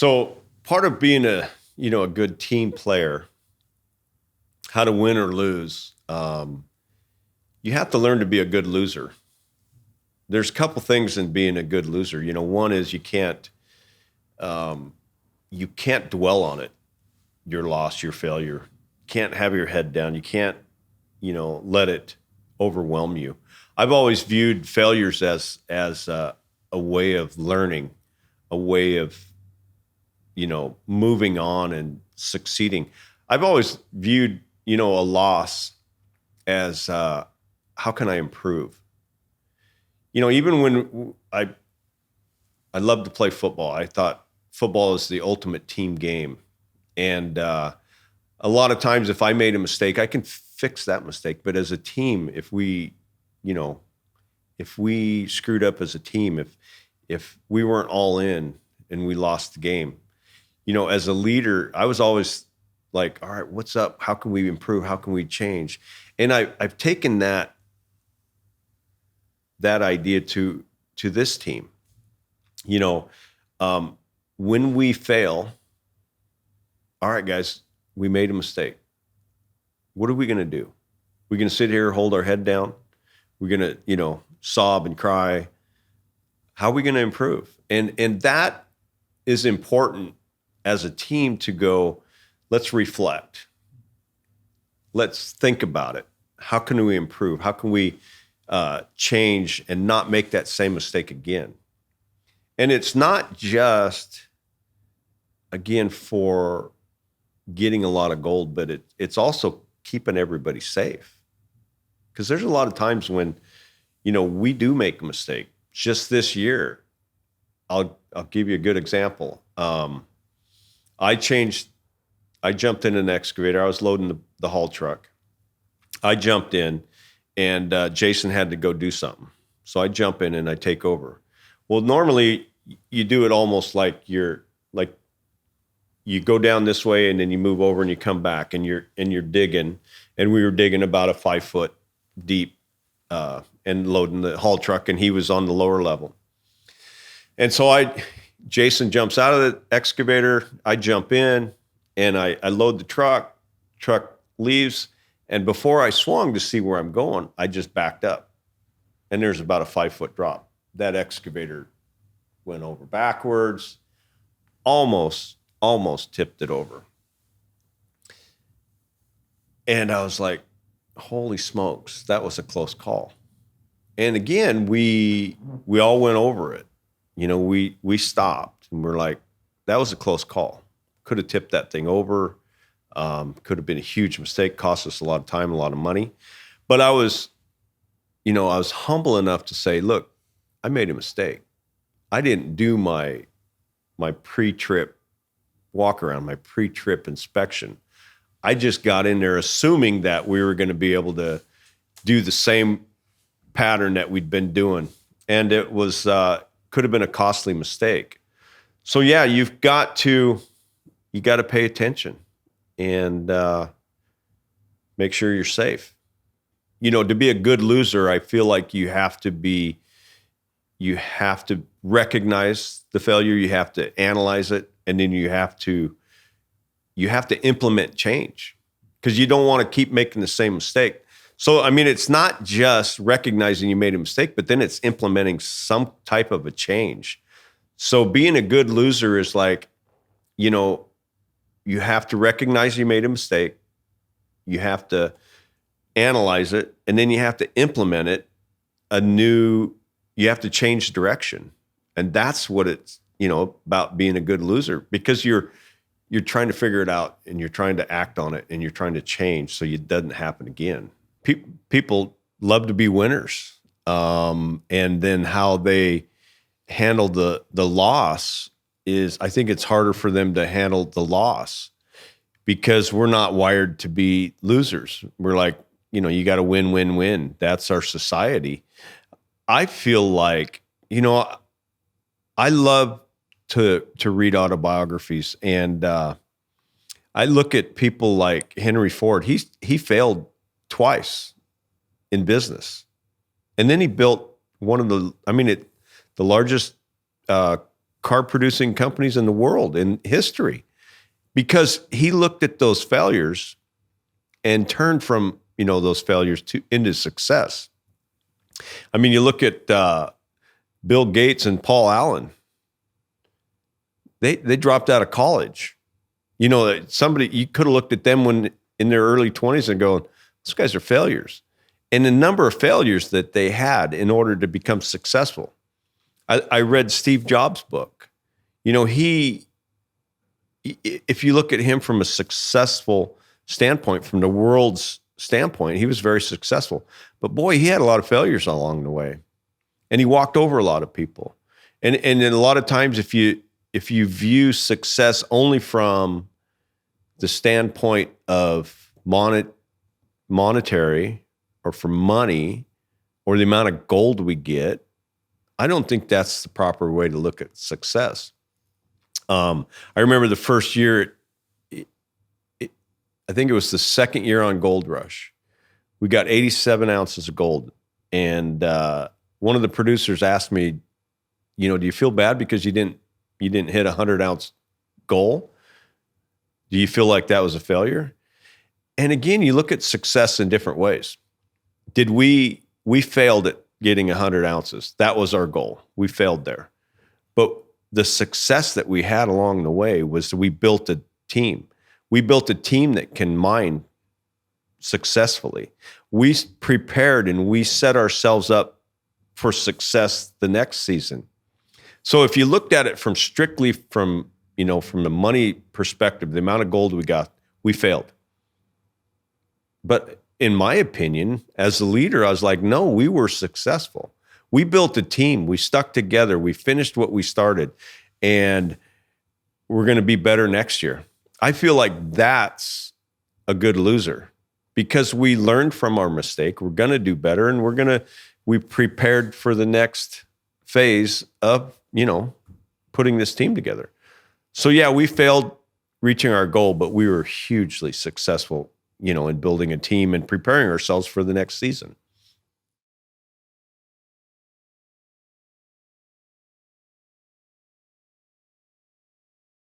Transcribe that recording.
So part of being a good team player, how to win or lose, you have to learn to be a good loser. There's a couple things in being a good loser. One is you can't dwell on it, your loss, your failure. You can't have your head down. You can't, let it overwhelm you. I've always viewed failures as a way of learning, a way of, moving on and succeeding. I've always viewed, a loss as how can I improve? Even when I loved to play football, I thought football is the ultimate team game. And a lot of times if I made a mistake, I can fix that mistake. But as a team, if we screwed up as a team, if we weren't all in and we lost the game, as a leader, I was always like, all right, what's up? How can we improve? How can we change? And I've taken that idea to this team. When we fail, all right, guys, we made a mistake. What are we going to do? We're going to sit here, hold our head down. We're going to, sob and cry. How are we going to improve? And that is important as a team to go, let's reflect. Let's think about it. How can we improve? How can we change and not make that same mistake again? And it's not just, again, for getting a lot of gold, but it's also keeping everybody safe. Because there's a lot of times when, we do make a mistake. Just this year, I'll give you a good example. I jumped in an excavator. I was loading the haul truck. I jumped in, and Jason had to go do something. So I jump in and I take over. Well, normally you do it almost like you go down this way and then you move over and you come back and you're digging. And we were digging about a 5 foot deep and loading the haul truck, and he was on the lower level. And so Jason jumps out of the excavator. I jump in and I load the truck. Truck leaves. And before I swung to see where I'm going, I just backed up. And there's about a 5 foot drop. That excavator went over backwards, almost tipped it over. And I was like, holy smokes, that was a close call. And again, we all went over it. We stopped and we're like, that was a close call. Could have tipped that thing over. Could have been a huge mistake, cost us a lot of time, a lot of money. But I was humble enough to say, look, I made a mistake. I didn't do my pre-trip walk around, my pre-trip inspection. I just got in there assuming that we were going to be able to do the same pattern that we'd been doing. And it was, could have been a costly mistake. So yeah, you got to pay attention and make sure you're safe. To be a good loser, I feel like you have to recognize the failure, you have to analyze it, and then you have to implement change, because you don't want to keep making the same mistake. So, it's not just recognizing you made a mistake, but then it's implementing some type of a change. So being a good loser is like, you have to recognize you made a mistake. You have to analyze it, and then you have to implement it you have to change direction. And that's what it's, about being a good loser, because you're trying to figure it out and you're trying to act on it and you're trying to change so it doesn't happen again. People love to be winners. And then how they handle the loss is, I think it's harder for them to handle the loss because we're not wired to be losers. We're like, you got to win, win, win. That's our society. I feel like, I love to read autobiographies, and I look at people like Henry Ford. He failed twice in business, and then he built one of the largest car producing companies in the world in history, because he looked at those failures and turned from, those failures into success. I mean, you look at Bill Gates and Paul Allen. They dropped out of college. Somebody, you could have looked at them when in their early 20s and going, those guys are failures. And the number of failures that they had in order to become successful. I read Steve Jobs' book. If you look at him from a successful standpoint, from the world's standpoint, he was very successful. But boy, he had a lot of failures along the way. And he walked over a lot of people. And then a lot of times if you view success only from the standpoint of monetary or from money or the amount of gold we get, I don't think that's the proper way to look at success. I remember the first year, I think it was the second year on Gold Rush. We got 87 ounces of gold. And one of the producers asked me, do you feel bad because you didn't hit a 100-ounce goal? Do you feel like that was a failure? And again, you look at success in different ways. We failed at getting 100 ounces. That was our goal. We failed there. But the success that we had along the way was we built a team. We built a team that can mine successfully. We prepared and we set ourselves up for success the next season. So if you looked at it strictly from the money perspective, the amount of gold we got, we failed. But in my opinion, as a leader, I was like, no, we were successful. We built a team. We stuck together. We finished what we started, and we're going to be better next year. I feel like that's a good loser because we learned from our mistake. We're going to do better, and we prepared for the next phase of, putting this team together. So yeah, we failed reaching our goal, but we were hugely successful, in building a team and preparing ourselves for the next season.